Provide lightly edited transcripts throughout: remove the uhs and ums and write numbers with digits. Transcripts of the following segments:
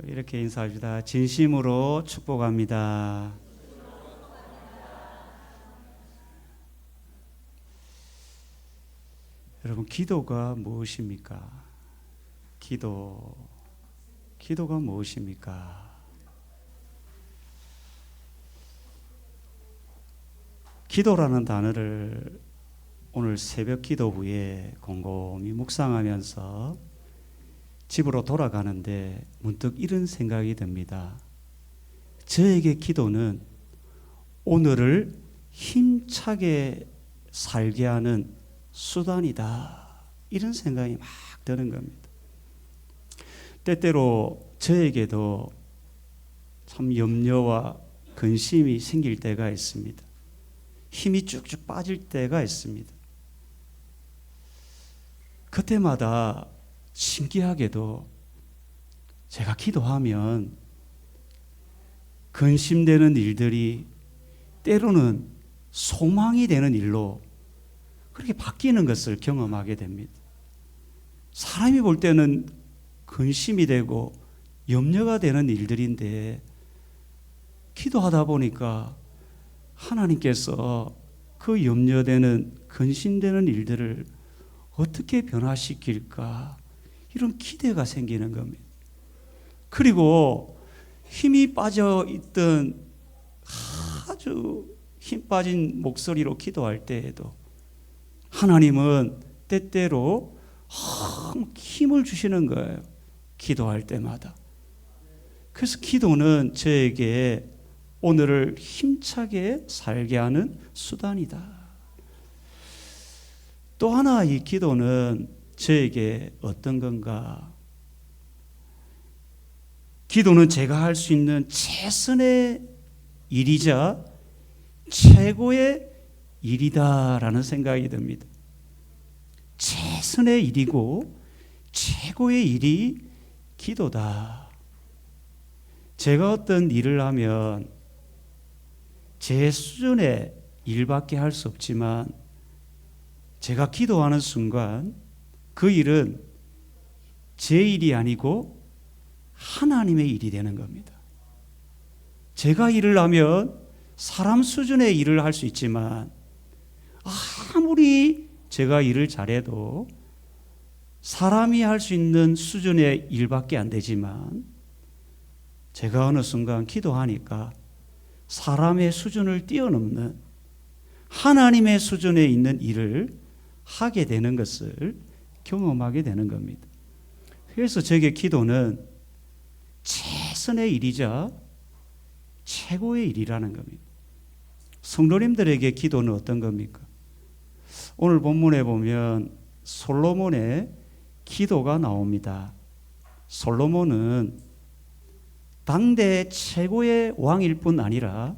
또 이렇게 인사합시다. 진심으로 축복합니다. 여러분, 기도가 무엇입니까? 기도가 무엇입니까? 기도라는 단어를 오늘 새벽 기도 후에 곰곰이 묵상하면서 집으로 돌아가는데 문득 이런 생각이 듭니다. 저에게 기도는 오늘을 힘차게 살게 하는 수단이다. 이런 생각이 막 드는 겁니다. 때때로 저에게도 참 염려와 근심이 생길 때가 있습니다. 힘이 쭉쭉 빠질 때가 있습니다. 그때마다 신기하게도 제가 기도하면 근심되는 일들이 때로는 소망이 되는 일로 그렇게 바뀌는 것을 경험하게 됩니다. 사람이 볼 때는 근심이 되고 염려가 되는 일들인데 기도하다 보니까 하나님께서 그 염려되는 근심되는 일들을 어떻게 변화시킬까 이런 기대가 생기는 겁니다. 그리고 힘이 빠져 있던 아주 힘 빠진 목소리로 기도할 때에도 하나님은 때때로 힘을 주시는 거예요. 기도할 때마다. 그래서 기도는 저에게 오늘을 힘차게 살게 하는 수단이다. 또 하나 이 기도는 저에게 어떤 건가? 기도는 제가 할 수 있는 최선의 일이자 최고의 일이다라는 생각이 듭니다. 최선의 일이고 최고의 일이 기도다. 제가 어떤 일을 하면 제 수준의 일밖에 할 수 없지만 제가 기도하는 순간 그 일은 제 일이 아니고 하나님의 일이 되는 겁니다. 제가 일을 하면 사람 수준의 일을 할 수 있지만 아무리 제가 일을 잘해도 사람이 할 수 있는 수준의 일밖에 안 되지만 제가 어느 순간 기도하니까 사람의 수준을 뛰어넘는 하나님의 수준에 있는 일을 하게 되는 것을 경험하게 되는 겁니다. 그래서 제게 기도는 최선의 일이자 최고의 일이라는 겁니다. 성도님들에게 기도는 어떤 겁니까? 오늘 본문에 보면 솔로몬의 기도가 나옵니다. 솔로몬은 당대 최고의 왕일 뿐 아니라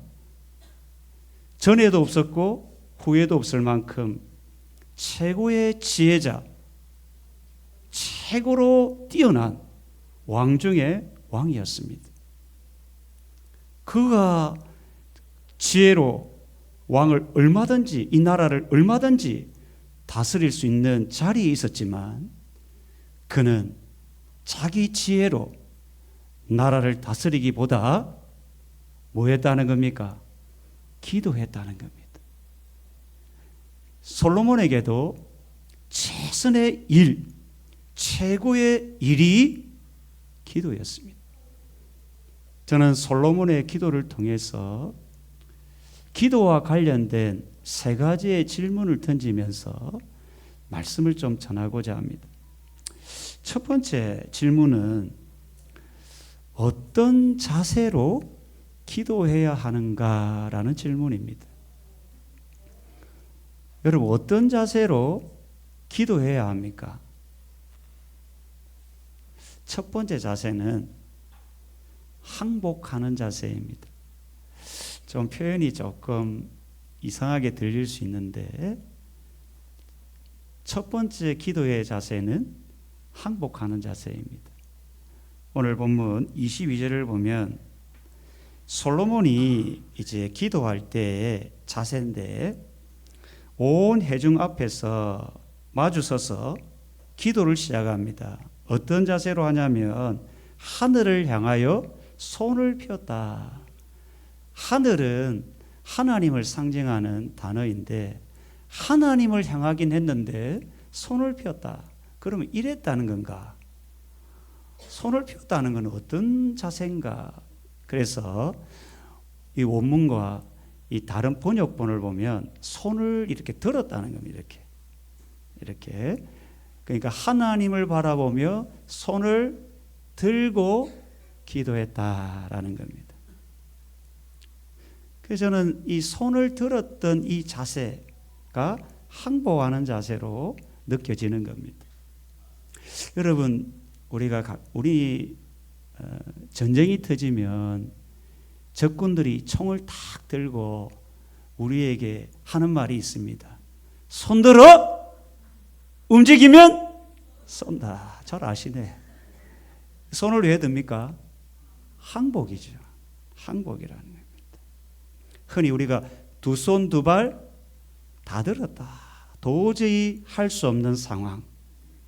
전에도 없었고 후에도 없을 만큼 최고의 지혜자, 최고로 뛰어난 왕 중에 왕이었습니다. 그가 지혜로 왕을 얼마든지 이 나라를 얼마든지 다스릴 수 있는 자리에 있었지만 그는 자기 지혜로 나라를 다스리기보다 뭐 했다는 겁니까? 기도했다는 겁니다. 솔로몬에게도 최선의 일, 최고의 일이 기도였습니다. 저는 솔로몬의 기도를 통해서 기도와 관련된 세 가지의 질문을 던지면서 말씀을 좀 전하고자 합니다. 첫 번째 질문은 어떤 자세로 기도해야 하는가라는 질문입니다. 여러분, 어떤 자세로 기도해야 합니까? 첫 번째 자세는 항복하는 자세입니다. 좀 표현이 조금 이상하게 들릴 수 있는데 첫 번째 기도의 자세는 항복하는 자세입니다. 오늘 본문 22절을 보면 솔로몬이 이제 기도할 때의 자세인데 온 회중 앞에서 마주서서 기도를 시작합니다. 어떤 자세로 하냐면 하늘을 향하여 손을 폈다. 하늘은 하나님을 상징하는 단어인데 하나님을 향하긴 했는데 손을 폈다. 그러면 이랬다는 건가? 손을 폈다는 건 어떤 자세인가? 그래서 이 원문과 이 다른 번역본을 보면 손을 이렇게 들었다는 겁니다. 이렇게. 그러니까 하나님을 바라보며 손을 들고 기도했다라는 겁니다. 그래서 저는 이 손을 들었던 이 자세가 항복하는 자세로 느껴지는 겁니다. 여러분, 우리 전쟁이 터지면 적군들이 총을 탁 들고 우리에게 하는 말이 있습니다. 손들어! 움직이면 쏜다. 잘 아시네. 손을 왜 듭니까? 항복이죠. 항복이라는 겁니다. 흔히 우리가 두 손 두 발 다 들었다. 도저히 할 수 없는 상황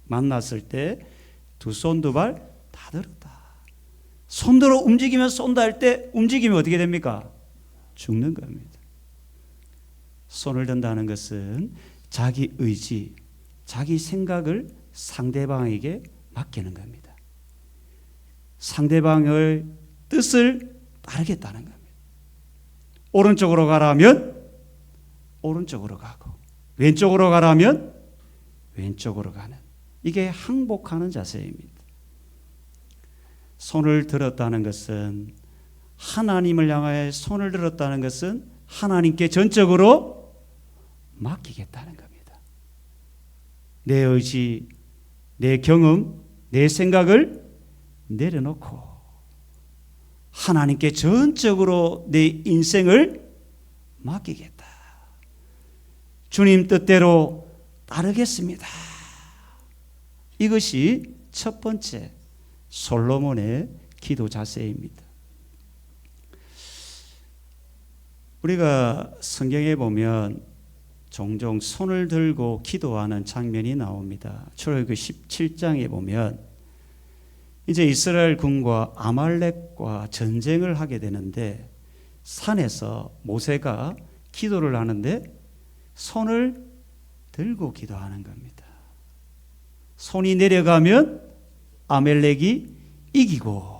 만났을 때 두 손 두 발 다 들었다. 손들어 움직이면 쏜다 할 때 움직이면 어떻게 됩니까? 죽는 겁니다. 손을 든다는 것은 자기 의지, 자기 생각을 상대방에게 맡기는 겁니다. 상대방의 뜻을 따르겠다는 겁니다. 오른쪽으로 가라면 오른쪽으로 가고 왼쪽으로 가라면 왼쪽으로 가는, 이게 항복하는 자세입니다. 손을 들었다는 것은, 하나님을 향하여 손을 들었다는 것은 하나님께 전적으로 맡기겠다는 겁니다. 내 의지, 내 경험, 내 생각을 내려놓고 하나님께 전적으로 내 인생을 맡기겠다. 주님 뜻대로 따르겠습니다. 이것이 첫 번째 솔로몬의 기도 자세입니다. 우리가 성경에 보면 종종 손을 들고 기도하는 장면이 나옵니다. 출애굽기 17장에 보면 이제 이스라엘 군과 아말렉과 전쟁을 하게 되는데 산에서 모세가 기도를 하는데 손을 들고 기도하는 겁니다. 손이 내려가면 아말렉이 이기고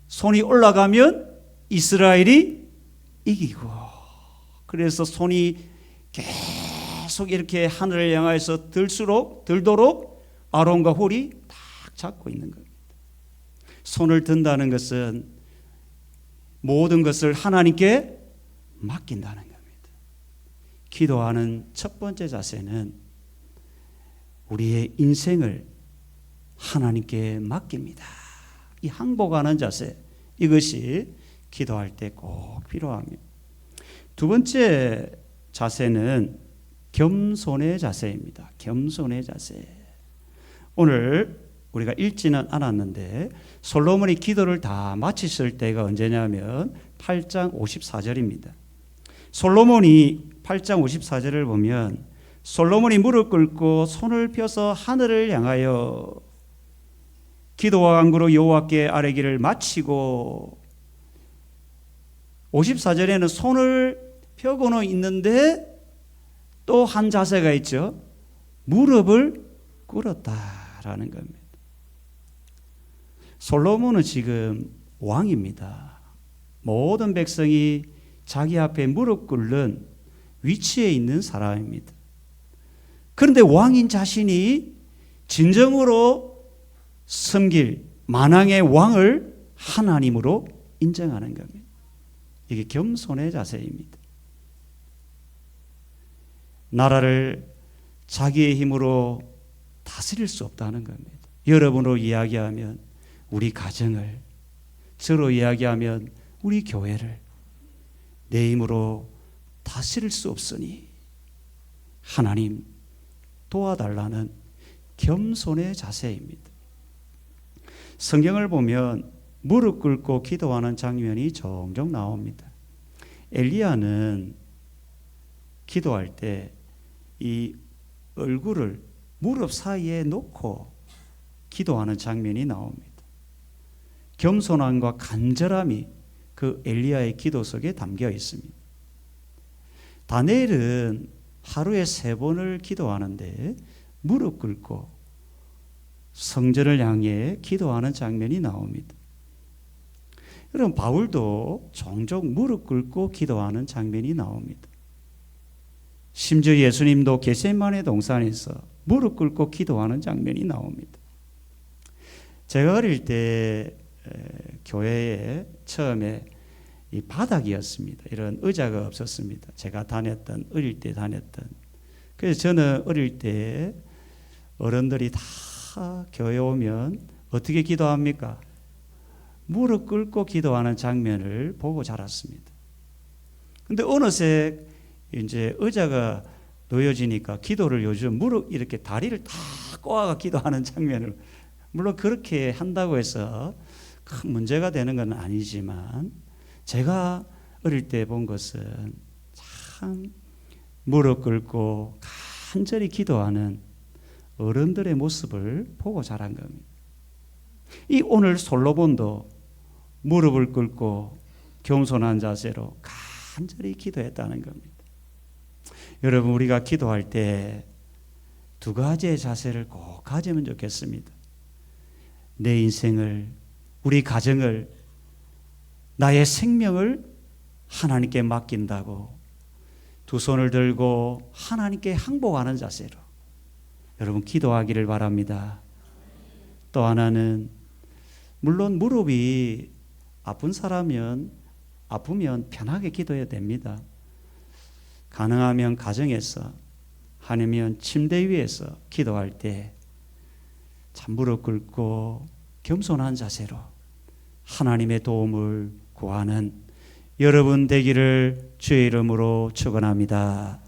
손이 올라가면 이스라엘이 이기고, 그래서 손이 계속 이렇게 하늘을 향해서 들도록 아론과 홀이 딱 잡고 있는 겁니다. 손을 든다는 것은 모든 것을 하나님께 맡긴다는 겁니다. 기도하는 첫 번째 자세는 우리의 인생을 하나님께 맡깁니다. 이 항복하는 자세, 이것이 기도할 때 꼭 필요합니다. 두 번째 자세는 겸손의 자세입니다. 겸손의 자세. 오늘 우리가 읽지는 않았는데 솔로몬이 기도를 다 마쳤을 때가 언제냐면 8장 54절입니다. 솔로몬이 8장 54절을 보면 솔로몬이 무릎 꿇고 손을 펴서 하늘을 향하여 기도와 간구로 여호와께 아뢰기를 마치고, 54절에는 손을 펴고는 있는데 또 한 자세가 있죠. 무릎을 꿇었다라는 겁니다. 솔로몬은 지금 왕입니다. 모든 백성이 자기 앞에 무릎 꿇는 위치에 있는 사람입니다. 그런데 왕인 자신이 진정으로 섬길 만왕의 왕을 하나님으로 인정하는 겁니다. 이게 겸손의 자세입니다. 나라를 자기의 힘으로 다스릴 수 없다는 겁니다. 여러분으로 이야기하면 우리 가정을, 저로 이야기하면 우리 교회를 내 힘으로 다스릴 수 없으니 하나님 도와달라는 겸손의 자세입니다. 성경을 보면 무릎 꿇고 기도하는 장면이 종종 나옵니다. 엘리야는 기도할 때 이 얼굴을 무릎 사이에 놓고 기도하는 장면이 나옵니다. 겸손함과 간절함이 그 엘리야의 기도 속에 담겨 있습니다. 다니엘은 하루에 3번을 기도하는데 무릎 꿇고 성전을 향해 기도하는 장면이 나옵니다. 여러분, 바울도 종종 무릎 꿇고 기도하는 장면이 나옵니다. 심지어 예수님도 겟세마네 동산에서 무릎 꿇고 기도하는 장면이 나옵니다. 제가 어릴 때 교회에 처음에 이 바닥이었습니다. 이런 의자가 없었습니다. 제가 어릴 때 다녔던. 그래서 저는 어릴 때 어른들이 다 교회 오면 어떻게 기도합니까? 무릎 꿇고 기도하는 장면을 보고 자랐습니다. 근데 어느새 이제 의자가 놓여지니까 기도를 요즘 무릎 이렇게 다리를 다 꼬아가 기도하는 장면을, 물론 그렇게 한다고 해서 큰 문제가 되는 건 아니지만 제가 어릴 때 본 것은 참 무릎 꿇고 간절히 기도하는 어른들의 모습을 보고 자란 겁니다. 이 오늘 솔로몬도 무릎을 꿇고 겸손한 자세로 간절히 기도했다는 겁니다. 여러분, 우리가 기도할 때 2가지의 자세를 꼭 가지면 좋겠습니다. 내 인생을, 우리 가정을, 나의 생명을 하나님께 맡긴다고 2 손을 들고 하나님께 항복하는 자세로 여러분 기도하기를 바랍니다. 또 하나는, 물론 무릎이 아프면 편하게 기도해야 됩니다. 가능하면 가정에서, 아니면 침대 위에서 기도할 때 참 무릎 꿇고 겸손한 자세로 하나님의 도움을 구하는 여러분 되기를 주의 이름으로 축원합니다.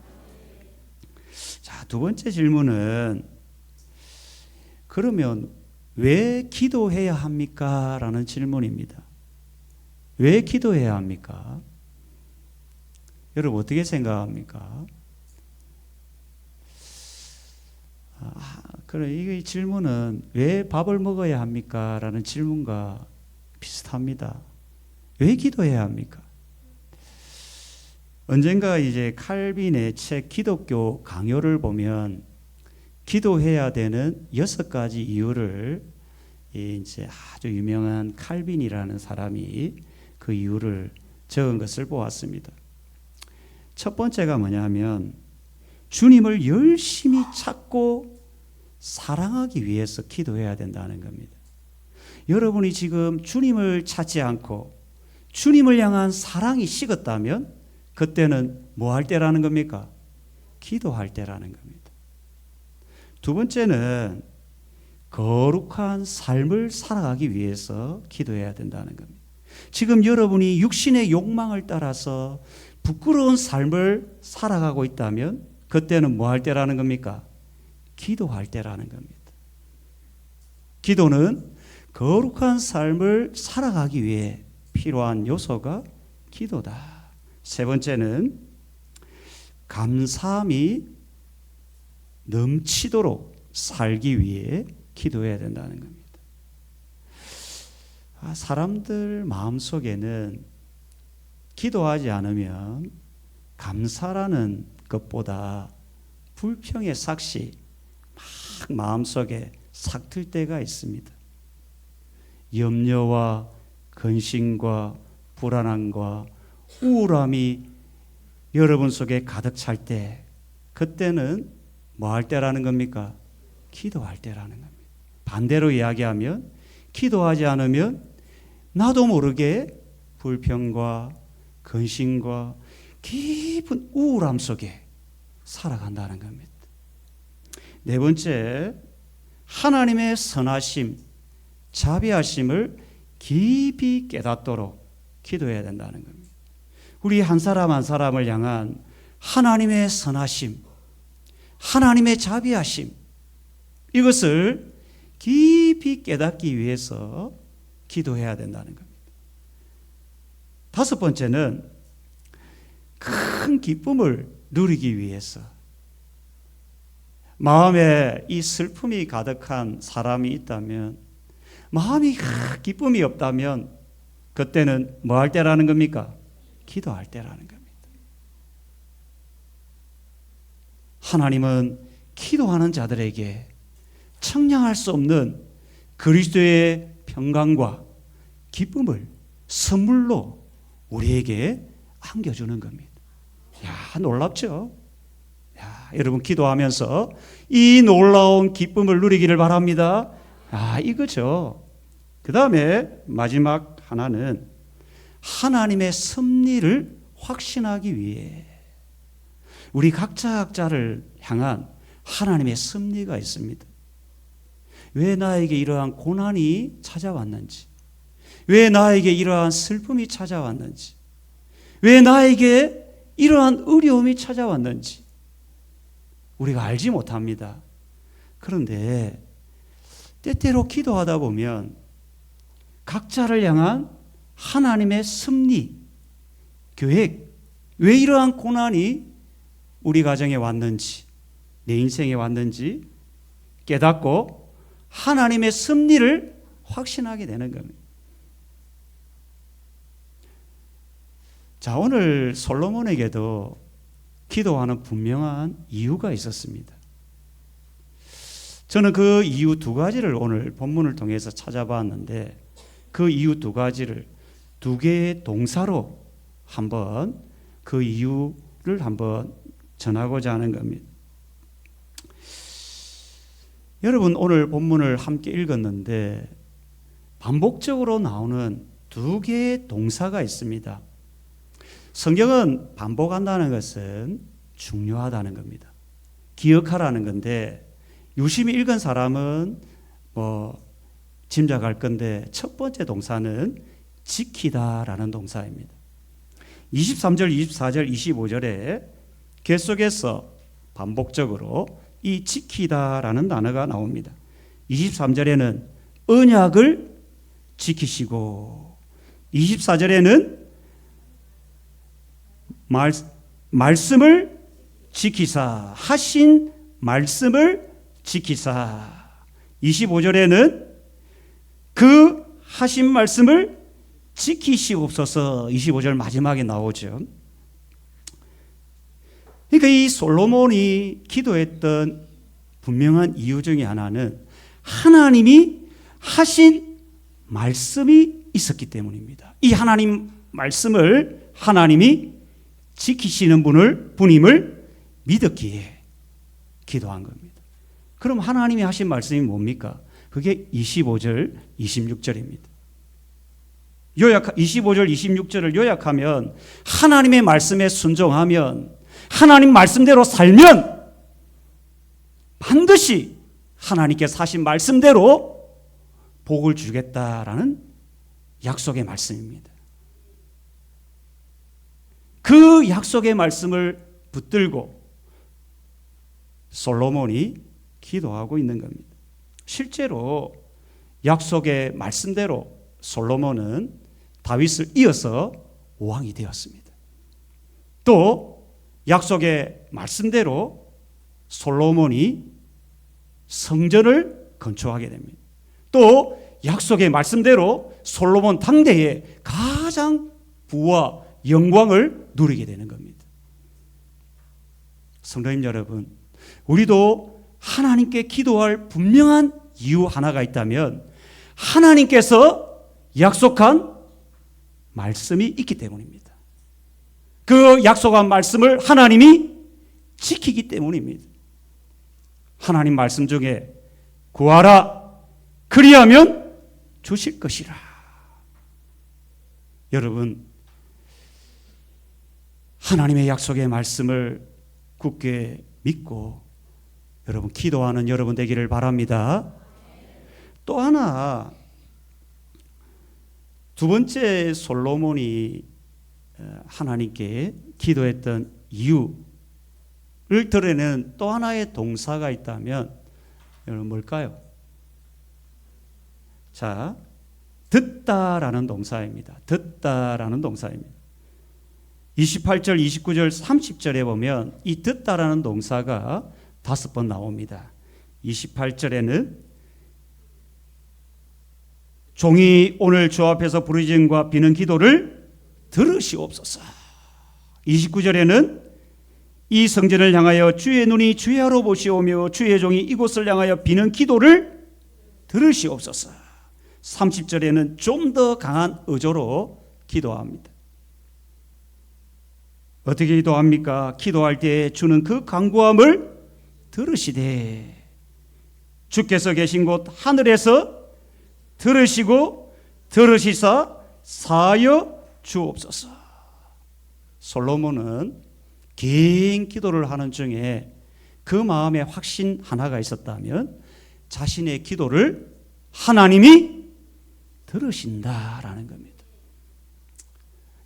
자, 2번째 질문은, 그러면 왜 기도해야 합니까? 라는 질문입니다. 왜 기도해야 합니까? 여러분 어떻게 생각합니까? 그래, 이 질문은 왜 밥을 먹어야 합니까? 라는 질문과 비슷합니다. 왜 기도해야 합니까? 언젠가 이제 칼빈의 책 기독교 강요를 보면 기도해야 되는 6가지 이유를 이제 아주 유명한 칼빈이라는 사람이 그 이유를 적은 것을 보았습니다. 첫 번째가 뭐냐면 주님을 열심히 찾고 사랑하기 위해서 기도해야 된다는 겁니다. 여러분이 지금 주님을 찾지 않고 주님을 향한 사랑이 식었다면 그때는 뭐 할 때라는 겁니까? 기도할 때라는 겁니다. 2번째는 거룩한 삶을 살아가기 위해서 기도해야 된다는 겁니다. 지금 여러분이 육신의 욕망을 따라서 부끄러운 삶을 살아가고 있다면 그때는 뭐 할 때라는 겁니까? 기도할 때라는 겁니다. 기도는 거룩한 삶을 살아가기 위해 필요한 요소가 기도다. 3번째는 감사함이 넘치도록 살기 위해 기도해야 된다는 겁니다. 사람들 마음속에는 기도하지 않으면 감사라는 것보다 불평의 삭시 막 마음속에 삭틀 때가 있습니다. 염려와 근심과 불안함과 우울함이 여러분 속에 가득 찰 때, 그때는 뭐 할 때라는 겁니까? 기도할 때라는 겁니다. 반대로 이야기하면 기도하지 않으면 나도 모르게 불평과 근심과 깊은 우울함 속에 살아간다는 겁니다. 4번째, 하나님의 선하심, 자비하심을 깊이 깨닫도록 기도해야 된다는 겁니다. 우리 한 사람 한 사람을 향한 하나님의 선하심, 하나님의 자비하심, 이것을 깊이 깨닫기 위해서 기도해야 된다는 겁니다. 5번째는 큰 기쁨을 누리기 위해서, 마음에 이 슬픔이 가득한 사람이 있다면 마음이 기쁨이 없다면 그때는 뭐 할 때라는 겁니까? 기도할 때라는 겁니다. 하나님은 기도하는 자들에게 청량할 수 없는 그리스도의 평강과 기쁨을 선물로 우리에게 안겨주는 겁니다. 야, 놀랍죠? 야, 여러분 기도하면서 이 놀라운 기쁨을 누리기를 바랍니다. 이거죠. 그 다음에 마지막 하나는 하나님의 섭리를 확신하기 위해 우리 각자를 향한 하나님의 섭리가 있습니다. 왜 나에게 이러한 고난이 찾아왔는지, 왜 나에게 이러한 슬픔이 찾아왔는지, 왜 나에게 이러한 어려움이 찾아왔는지 우리가 알지 못합니다. 그런데 때때로 기도하다 보면 각자를 향한 하나님의 섭리, 계획, 왜 이러한 고난이 우리 가정에 왔는지, 내 인생에 왔는지 깨닫고 하나님의 섭리를 확신하게 되는 겁니다. 자, 오늘 솔로몬에게도 기도하는 분명한 이유가 있었습니다. 저는 그 이유 두 가지를 오늘 본문을 통해서 찾아봤는데 그 이유 두 가지를 두 개의 동사로 한번 그 이유를 한번 전하고자 하는 겁니다. 여러분 오늘 본문을 함께 읽었는데 반복적으로 나오는 두 개의 동사가 있습니다. 성경은 반복한다는 것은 중요하다는 겁니다. 기억하라는 건데 유심히 읽은 사람은 짐작할 건데 첫 번째 동사는 지키다라는 동사입니다. 23절, 24절, 25절에 계속해서 반복적으로 이 지키다라는 단어가 나옵니다. 23절에는 언약을 지키시고 24절에는 말씀을 지키사 하신 말씀을 지키사 25절에는 그 하신 말씀을 지키시옵소서 25절 마지막에 나오죠. 그러니까 이 솔로몬이 기도했던 분명한 이유 중에 하나는 하나님이 하신 말씀이 있었기 때문입니다. 이 하나님 말씀을 하나님이 지키시는 분임을 믿었기에 기도한 겁니다. 그럼 하나님이 하신 말씀이 뭡니까? 그게 25절, 26절입니다. 25절, 26절을 요약하면 하나님의 말씀에 순종하면 하나님 말씀대로 살면 반드시 하나님께서 하신 말씀대로 복을 주겠다라는 약속의 말씀입니다. 그 약속의 말씀을 붙들고 솔로몬이 기도하고 있는 겁니다. 실제로 약속의 말씀대로 솔로몬은 다윗을 이어서 왕이 되었습니다. 또 약속의 말씀대로 솔로몬이 성전을 건축하게 됩니다. 또 약속의 말씀대로 솔로몬 당대에 가장 부와 영광을 누리게 되는 겁니다. 성도님 여러분, 우리도 하나님께 기도할 분명한 이유 하나가 있다면 하나님께서 약속한 말씀이 있기 때문입니다. 그 약속한 말씀을 하나님이 지키기 때문입니다. 하나님 말씀 중에 구하라 그리하면 주실 것이라. 여러분 하나님의 약속의 말씀을 굳게 믿고 여러분 기도하는 여러분 되기를 바랍니다. 또 하나 두 번째 솔로몬이 하나님께 기도했던 이유를 드러내는 또 하나의 동사가 있다면 여러분 뭘까요? 자, 듣다라는 동사입니다. 듣다라는 동사입니다. 28절, 29절, 30절에 보면 이 듣다라는 동사가 5번 나옵니다. 28절에는 종이 오늘 주 앞에서 부르짖음과 비는 기도를 들으시옵소서. 29절에는 이 성전을 향하여 주의 눈이 주야로 보시오며 주의 종이 이곳을 향하여 비는 기도를 들으시옵소서. 30절에는 좀 더 강한 어조로 기도합니다. 어떻게 기도합니까? 기도할 때 주는 그 간구함을 들으시되 주께서 계신 곳 하늘에서 들으시고 들으시사 사하여 주옵소서. 솔로몬은 긴 기도를 하는 중에 그 마음에 확신 하나가 있었다면 자신의 기도를 하나님이 들으신다라는 겁니다.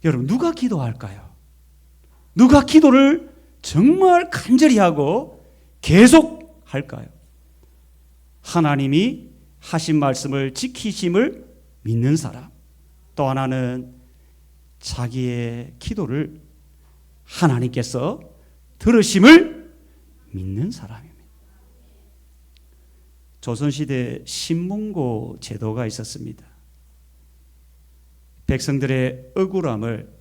여러분, 누가 기도할까요? 누가 기도를 정말 간절히 하고 계속 할까요? 하나님이 하신 말씀을 지키심을 믿는 사람. 또 하나는 자기의 기도를 하나님께서 들으심을 믿는 사람입니다. 조선시대 신문고 제도가 있었습니다. 백성들의 억울함을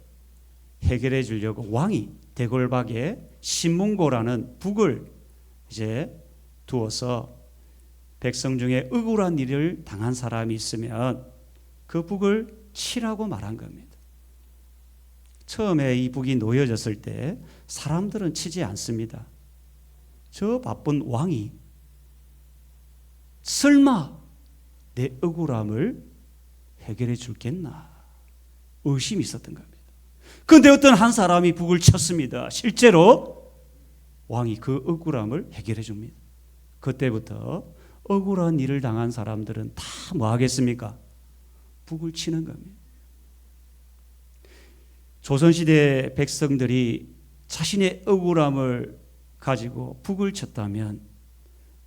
해결해 주려고 왕이 대궐박에 신문고라는 북을 이제 두어서 백성 중에 억울한 일을 당한 사람이 있으면 그 북을 치라고 말한 겁니다. 처음에 이 북이 놓여졌을 때 사람들은 치지 않습니다. 저 바쁜 왕이 설마 내 억울함을 해결해 줄겠나 의심이 있었던 겁니다. 그런데 어떤 한 사람이 북을 쳤습니다. 실제로 왕이 그 억울함을 해결해 줍니다. 그때부터 억울한 일을 당한 사람들은 다 뭐 하겠습니까? 북을 치는 겁니다. 조선시대 백성들이 자신의 억울함을 가지고 북을 쳤다면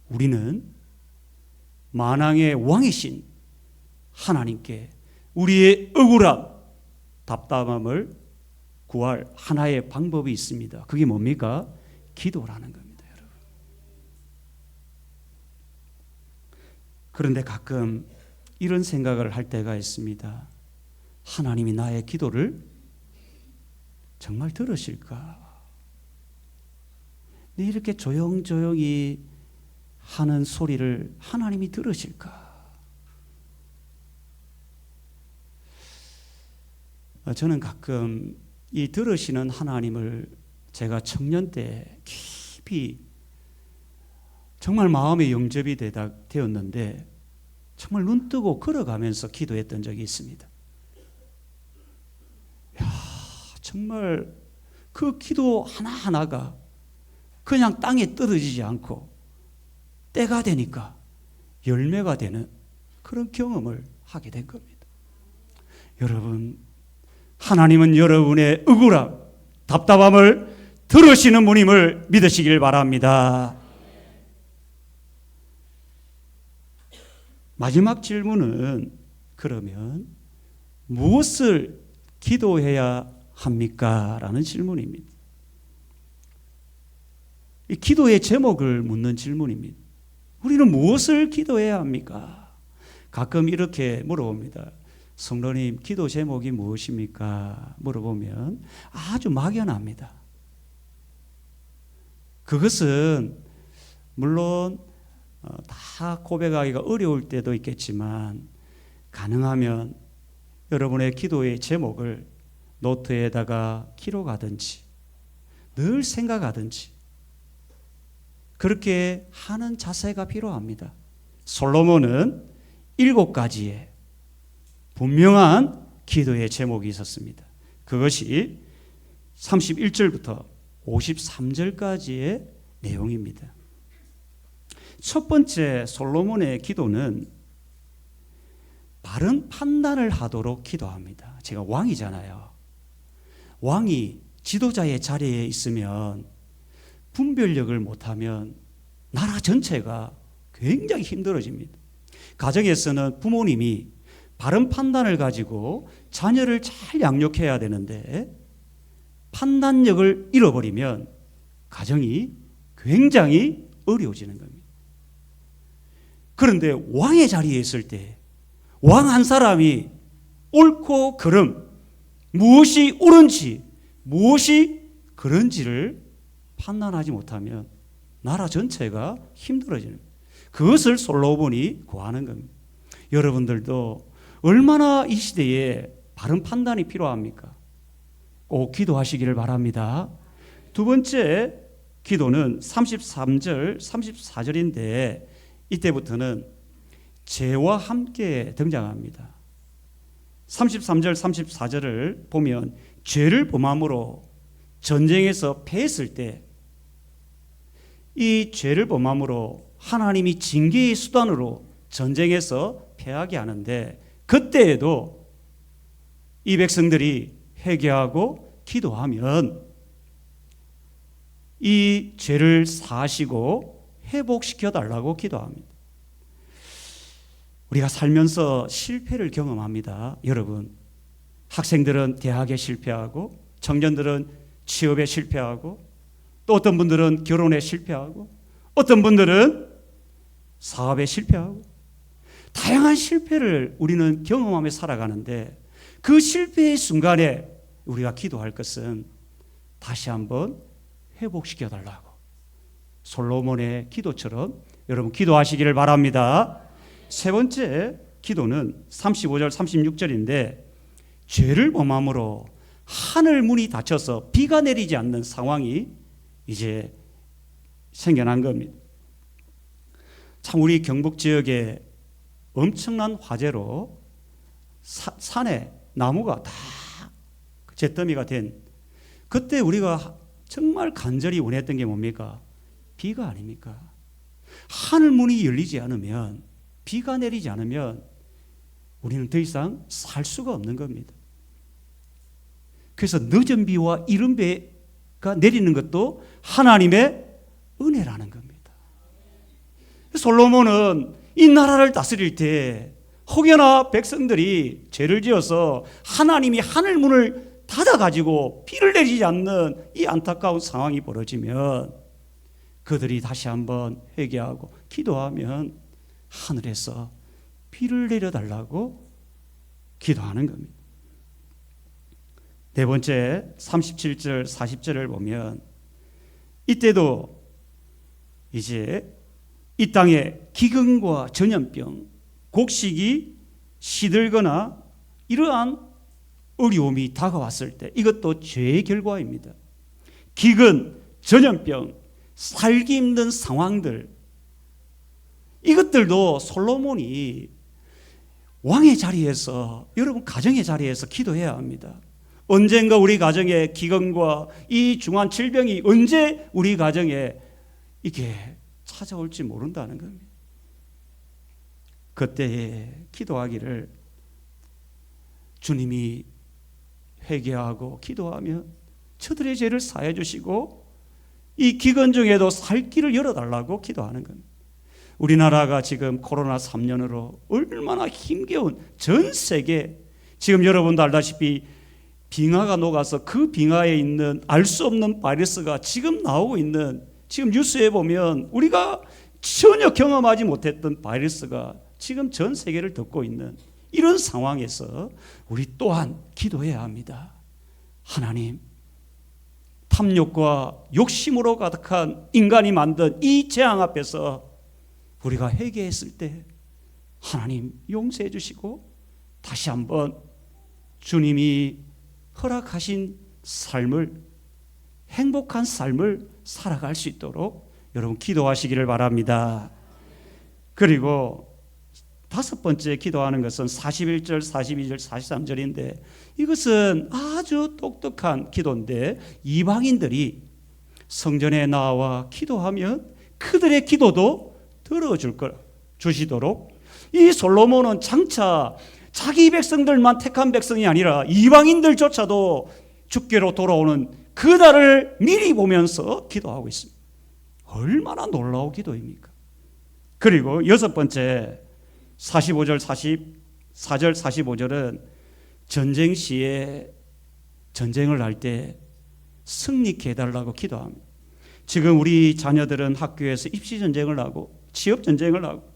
우리는 만왕의 왕이신 하나님께 우리의 억울함, 답답함을 구할 하나의 방법이 있습니다. 그게 뭡니까? 기도라는 겁니다, 여러분. 그런데 가끔 이런 생각을 할 때가 있습니다. 하나님이 나의 기도를 정말 들으실까? 내 이렇게 조용조용히 하는 소리를 하나님이 들으실까? 저는 가끔 이 들으시는 하나님을 제가 청년 때 깊이 정말 마음에 영접이 되었는데 정말 눈 뜨고 걸어가면서 기도했던 적이 있습니다. 야, 정말 그 기도 하나하나가 그냥 땅에 떨어지지 않고 때가 되니까 열매가 되는 그런 경험을 하게 된 겁니다. 여러분, 하나님은 여러분의 억울함, 답답함을 들으시는 분임을 믿으시길 바랍니다. 마지막 질문은 그러면 무엇을 기도해야 합니까? 라는 질문입니다. 이 기도의 제목을 묻는 질문입니다. 우리는 무엇을 기도해야 합니까? 가끔 이렇게 물어봅니다. 성도님, 기도 제목이 무엇입니까? 물어보면 아주 막연합니다. 그것은 물론 다 고백하기가 어려울 때도 있겠지만 가능하면 여러분의 기도의 제목을 노트에다가 기록하든지 늘 생각하든지 그렇게 하는 자세가 필요합니다. 솔로몬은 7가지의 분명한 기도의 제목이 있었습니다. 그것이 31절부터 53절까지의 내용입니다. 첫 번째 솔로몬의 기도는 바른 판단을 하도록 기도합니다. 제가 왕이잖아요. 왕이 지도자의 자리에 있으면 분별력을 못하면 나라 전체가 굉장히 힘들어집니다. 가정에서는 부모님이 바른 판단을 가지고 자녀를 잘 양육해야 되는데 판단력을 잃어버리면 가정이 굉장히 어려워지는 겁니다. 그런데 왕의 자리에 있을 때 왕 한 사람이 옳고 그름, 무엇이 옳은지 무엇이 그런지를 판단하지 못하면 나라 전체가 힘들어지는 거예요. 그것을 솔로몬이 구하는 겁니다. 여러분들도 얼마나 이 시대에 바른 판단이 필요합니까? 꼭 기도하시기를 바랍니다. 두 번째 기도는 33절, 34절인데 이때부터는 죄와 함께 등장합니다. 33절, 34절을 보면 죄를 범함으로 전쟁에서 패했을 때 이 죄를 범함으로 하나님이 징계의 수단으로 전쟁에서 패하게 하는데 그때에도 이 백성들이 회개하고 기도하면 이 죄를 사하시고 회복시켜 달라고 기도합니다. 우리가 살면서 실패를 경험합니다. 여러분, 학생들은 대학에 실패하고 청년들은 취업에 실패하고 또 어떤 분들은 결혼에 실패하고 어떤 분들은 사업에 실패하고 다양한 실패를 우리는 경험하며 살아가는데 그 실패의 순간에 우리가 기도할 것은 다시 한번 회복시켜 달라고 솔로몬의 기도처럼 여러분 기도하시기를 바랍니다. 세 번째 기도는 35절 36절인데 죄를 범함으로 하늘 문이 닫혀서 비가 내리지 않는 상황이 이제 생겨난 겁니다. 참 우리 경북 지역에 엄청난 화재로 산에 나무가 다 잿더미가 된 그때 우리가 정말 간절히 원했던 게 뭡니까? 비가 아닙니까? 하늘 문이 열리지 않으면 비가 내리지 않으면 우리는 더 이상 살 수가 없는 겁니다. 그래서 늦은 비와 이른 비가 내리는 것도 하나님의 은혜라는 겁니다. 솔로몬은 이 나라를 다스릴 때 혹여나 백성들이 죄를 지어서 하나님이 하늘 문을 닫아가지고 비를 내리지 않는 이 안타까운 상황이 벌어지면 그들이 다시 한번 회개하고 기도하면 하늘에서 비를 내려달라고 기도하는 겁니다. 네 번째 37절 40절을 보면 이때도 이제 이 땅에 기근과 전염병, 곡식이 시들거나 이러한 어려움이 다가왔을 때 이것도 죄의 결과입니다. 기근, 전염병, 살기 힘든 상황들 이것들도 솔로몬이 왕의 자리에서 여러분 가정의 자리에서 기도해야 합니다. 언젠가 우리 가정에 기근과 이 중한 질병이 언제 우리 가정에 이게 찾아올지 모른다는 겁니다. 그때에 기도하기를 주님이 회개하고 기도하면 저들의 죄를 사해 주시고 이 기근 중에도 살 길을 열어달라고 기도하는 겁니다. 우리나라가 지금 코로나 3년으로 얼마나 힘겨운 전 세계 지금 여러분도 알다시피 빙하가 녹아서 그 빙하에 있는 알 수 없는 바이러스가 지금 나오고 있는 지금 뉴스에 보면 우리가 전혀 경험하지 못했던 바이러스가 지금 전 세계를 덮고 있는 이런 상황에서 우리 또한 기도해야 합니다. 하나님, 탐욕과 욕심으로 가득한 인간이 만든 이 재앙 앞에서 우리가 회개했을 때 하나님 용서해 주시고 다시 한번 주님이 허락하신 삶을 행복한 삶을 살아갈 수 있도록 여러분 기도하시기를 바랍니다. 그리고 다섯 번째 기도하는 것은 41절, 42절, 43절인데 이것은 아주 똑똑한 기도인데 이방인들이 성전에 나와 기도하면 그들의 기도도 들어주시도록 이 솔로몬은 장차 자기 백성들만 택한 백성이 아니라 이방인들조차도 주께로 돌아오는 그날을 미리 보면서 기도하고 있습니다. 얼마나 놀라운 기도입니까? 그리고 여섯 번째 45절, 44절, 45절은 전쟁 시에 전쟁을 할 때 승리케 해달라고 기도합니다. 지금 우리 자녀들은 학교에서 입시 전쟁을 하고 취업 전쟁을 하고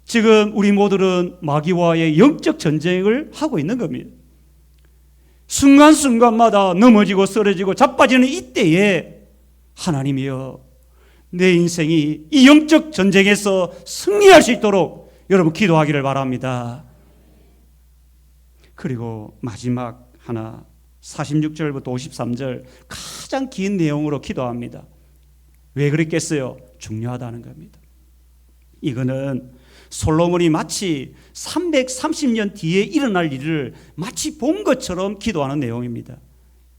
지금 우리 모두는 마귀와의 영적 전쟁을 하고 있는 겁니다. 순간순간마다 넘어지고 쓰러지고 자빠지는 이때에 하나님이여, 내 인생이 이 영적 전쟁에서 승리할 수 있도록 여러분 기도하기를 바랍니다. 그리고 마지막 하나, 46절부터 53절 가장 긴 내용으로 기도합니다. 왜 그랬겠어요? 중요하다는 겁니다. 이거는 솔로몬이 마치 330년 뒤에 일어날 일을 마치 본 것처럼 기도하는 내용입니다.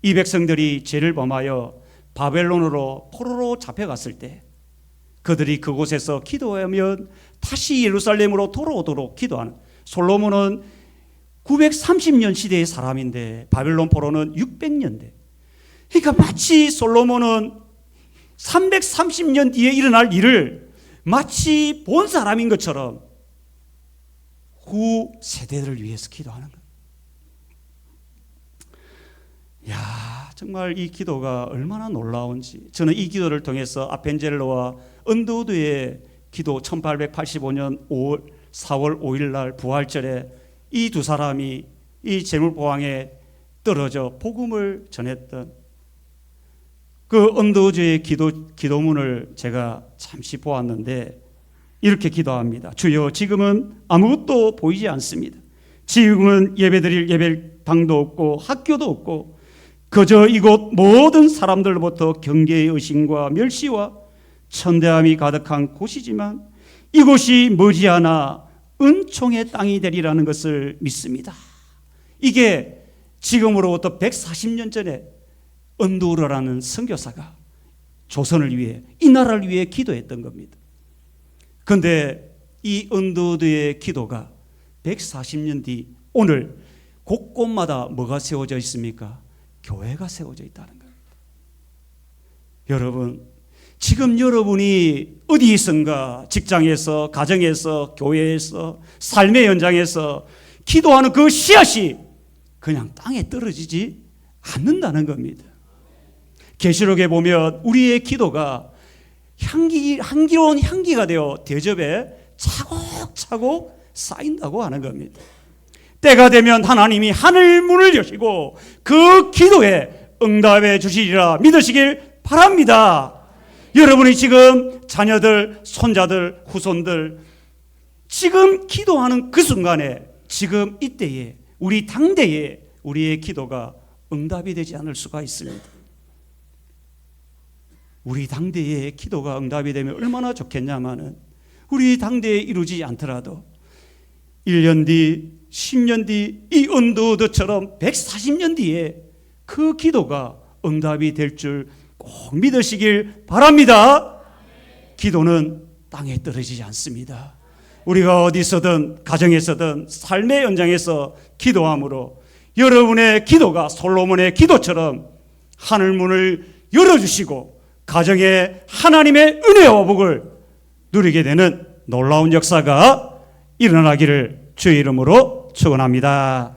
이 백성들이 죄를 범하여 바벨론으로 포로로 잡혀갔을 때 그들이 그곳에서 기도하면 다시 예루살렘으로 돌아오도록 기도하는, 솔로몬은 930년 시대의 사람인데 바벨론 포로는 600년대. 그러니까 마치 솔로몬은 330년 뒤에 일어날 일을 마치 본 사람인 것처럼 후 세대들을 위해서 기도하는 거예요. 야, 정말 이 기도가 얼마나 놀라운지. 저는 이 기도를 통해서 아펜젤로와 언더우드의 기도, 1885년 4월 5일 날 부활절에 이 두 사람이 이 재물포항에 떨어져 복음을 전했던 그 언더우드의 기도문을 제가 잠시 보았는데 이렇게 기도합니다. 주여, 지금은 아무것도 보이지 않습니다. 지금은 예배드릴 예배당도 없고 학교도 없고 그저 이곳 모든 사람들로부터 경계의 의심과 멸시와 천대함이 가득한 곳이지만 이곳이 머지않아 은총의 땅이 되리라는 것을 믿습니다. 이게 지금으로부터 140년 전에 언두르라는 선교사가 조선을 위해, 이 나라를 위해 기도했던 겁니다. 그런데 이 언더우드의 기도가 140년 뒤 오늘 곳곳마다 뭐가 세워져 있습니까? 교회가 세워져 있다는 겁니다. 여러분, 지금 여러분이 어디 있은가, 직장에서, 가정에서, 교회에서, 삶의 현장에서 기도하는 그 씨앗이 그냥 땅에 떨어지지 않는다는 겁니다. 계시록에 보면 우리의 기도가 향기로운 향기가 되어 대접에 차곡차곡 쌓인다고 하는 겁니다. 때가 되면 하나님이 하늘 문을 여시고 그 기도에 응답해 주시리라 믿으시길 바랍니다. 여러분이 지금 자녀들, 손자들, 후손들 지금 기도하는 그 순간에, 지금 이때에, 우리 당대에 우리의 기도가 응답이 되지 않을 수가 있습니다. 우리 당대에 기도가 응답이 되면 얼마나 좋겠냐마는, 우리 당대에 이루지 않더라도 1년 뒤, 10년 뒤 이 언더우드처럼 140년 뒤에 그 기도가 응답이 될 줄 꼭 믿으시길 바랍니다. 기도는 땅에 떨어지지 않습니다. 우리가 어디서든, 가정에서든, 삶의 현장에서 기도함으로 여러분의 기도가 솔로몬의 기도처럼 하늘문을 열어주시고 가정에 하나님의 은혜와 복을 누리게 되는 놀라운 역사가 일어나기를 주의 이름으로 축원합니다.